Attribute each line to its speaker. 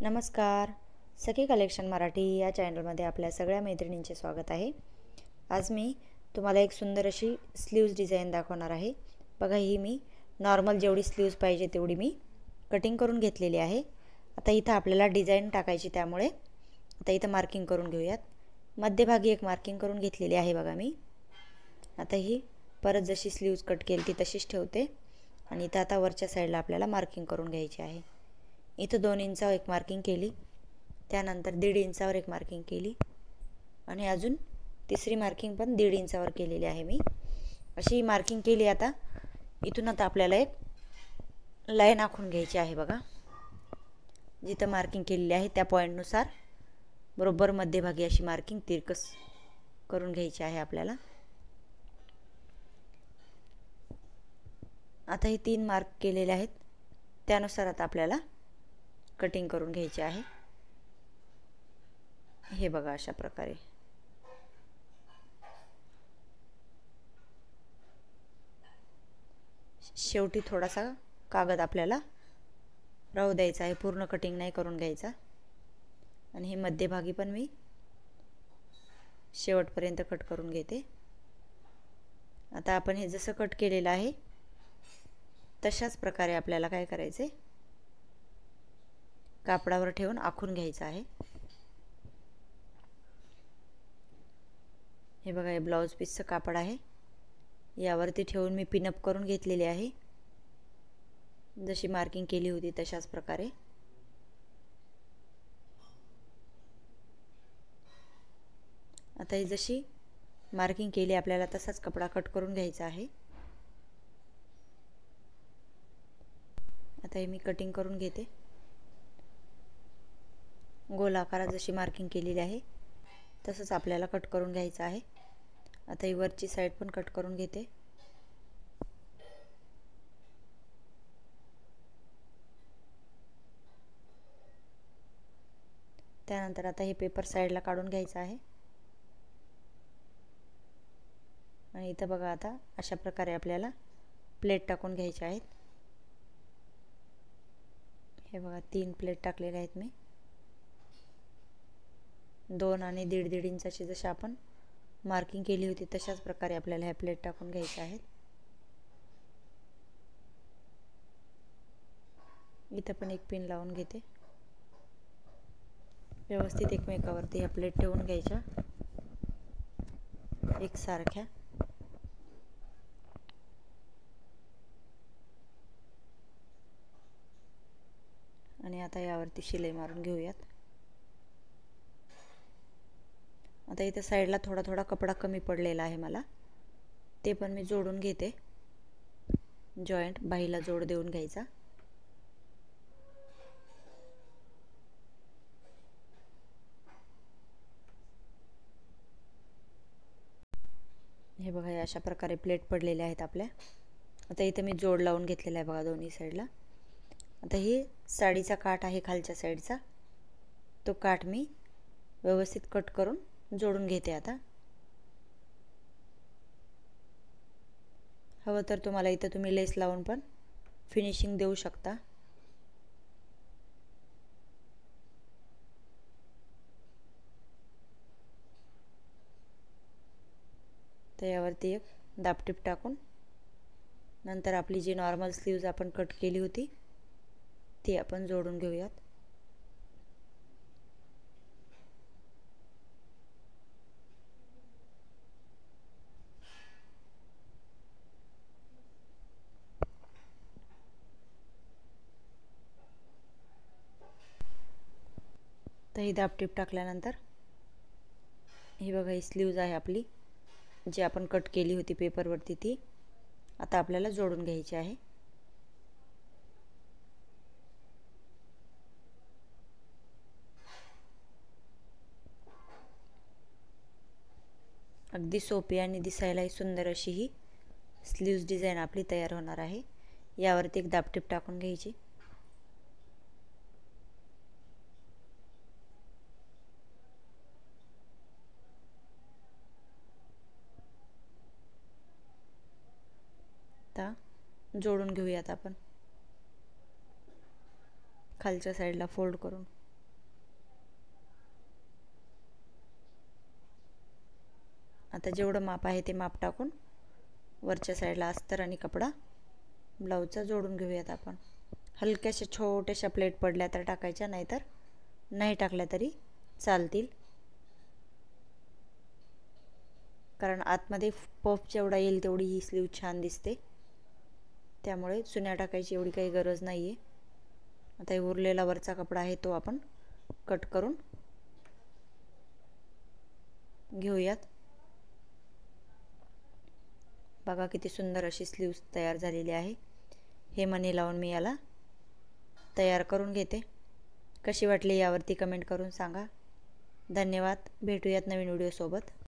Speaker 1: नमस्कार. सखी कलेक्शन मराठी या चॅनलमध्ये आपल्या सगळ्या मैत्रिणींचे स्वागत आहे. आज मी तुम्हाला एक सुंदर अशी स्लीव्ज डिझाईन दाखवणार आहे. बघा, ही मी नॉर्मल जेवढी स्लीव्ज पाहिजे तेवढी मी कटिंग करून घेतलेली आहे. आता इथं आपल्याला डिझाईन टाकायची, त्यामुळे आता इथं मार्किंग करून घेऊयात. मध्यभागी एक मार्किंग करून घेतलेली आहे बघा मी. आता ही परत जशी स्लीव्ज कट केली ती तशीच ठेवते आणि इथं आता वरच्या साईडला आपल्याला मार्किंग करून घ्यायची आहे. इथं 2 इंचावर एक मार्किंग केली, त्यानंतर 1.5 इंचावर एक मार्किंग केली आणि अजून तिसरी मार्किंग पण 1.5 इंचावर केलेली आहे मी. अशी मार्किंग केली. आता इथून आता आपल्याला एक लाईन आखून घ्यायची आहे बघा. जिथं मार्किंग केलेली आहे त्या पॉईंटनुसार बरोबर मध्यभागी अशी मार्किंग तिरकस करून घ्यायची आहे आपल्याला. आता हे 3 मार्क केलेले आहेत, त्यानुसार आता आपल्याला कटिंग करून घ्यायची आहे. हे बघा, अशा प्रकारे शेवटी थोडासा कागद आपल्याला राहू द्यायचा आहे, पूर्ण कटिंग नाही करून घ्यायचा. आणि हे मध्यभागी पण मी शेवटपर्यंत कट करून घेते. आता आपण हे जसं कट केलेलं आहे तशाच प्रकारे आपल्याला काय करायचे, कापडावर ठेवून आखून घ्यायचं आहे. हे बघा, हे ब्लाउज पीसचं कापड आहे, यावरती ठेवून मी पिनअप करून घेतलेली आहे. जशी मार्किंग केली होती तशाच प्रकारे. आता ही जशी मार्किंग केली आपल्याला तसाच कपडा कट करून घ्यायचा आहे. आता हे मी कटिंग करून घेते. गोल आकारात जशी मार्किंग केलेली आहे तसंच आपल्याला कट करून घ्यायचं आहे. आता ही वरची साईड पण कट करून घेते. त्यानंतर आता हे पेपर साईडला काढून घ्यायचं आहे. आणि इथं बघा, आता अशा प्रकारे आपल्याला प्लेट टाकून घ्यायच्या आहेत. हे बघा, 3 प्लेट टाकलेल्या आहेत मी. 2 आणि 1.5 इंचाची जशी आपण मार्किंग केली होती तशाच प्रकारे आपल्याला ह्या प्लेट टाकून घ्यायच्या आहेत. इथं पण एक पिन लावून घेते. व्यवस्थित एकमेकावरती ह्या प्लेट ठेवून घ्यायच्या एकसारख्या. आणि आता यावरती शिलाई मारून घेऊयात. आता इथे साईडला थोडा थोडा कपडा कमी पडलेला आहे मला, ते पण मी जोडून घेते. जॉईंट बाहीला जोड देऊन घ्यायचा. हे बघा, हे अशा प्रकारे प्लेट पडलेल्या आहेत आपल्या. आता इथे मी जोड लावून घेतलेला आहे बघा दोन्ही साईडला. आता ही साडीचा काठ आहे खालच्या साईडचा, तो काठ मी व्यवस्थित कट करून जोडून घेते. आता हवं तर तुम्हाला इथं तुम्ही लेस लावून पण फिनिशिंग देऊ शकता. तर यावरती एक दाबटीप टाकून नंतर आपली जी नॉर्मल स्लीव्ज आपण कट केली होती ती आपण जोडून घेऊयात. तर ही दाबटीप टाकल्यानंतर ही बघा, ही स्लीव्ज आहे आपली जी आपण कट केली होती पेपरवरती, ती आता आपल्याला जोडून घ्यायची आहे. अगदी सोपी आणि दिसायलाही सुंदर अशी ही स्लीव्ज डिझाईन आपली तयार होणार आहे. यावरती एक दाबटीप टाकून घ्यायची. आता जोडून घेऊयात आपण खालच्या साईडला फोल्ड करून. आता जेवढं माप आहे ते माप टाकून वरच्या साईडला अस्तर आणि कपडा ब्लाऊजचा जोडून घेऊयात आपण. हलक्याशा छोट्याशा प्लेट पडल्या तर टाकायच्या, नाहीतर नाही टाकल्या तरी चालतील. कारण आतमध्ये पफ जेवढा येईल तेवढी ही स्लीव छान दिसते, त्यामुळे चुन्या टाकायची एवढी काही गरज नाही आहे. आता हे उरलेला वरचा कपडा आहे तो आपण कट करून घेऊयात. बघा किती सुंदर अशी स्लीव्स तयार झालेली आहे. हे मणी लावून मी याला तयार करून घेते. कशी वाटली यावरती कमेंट करून सांगा. धन्यवाद. भेटूयात नवीन व्हिडिओ सोबत.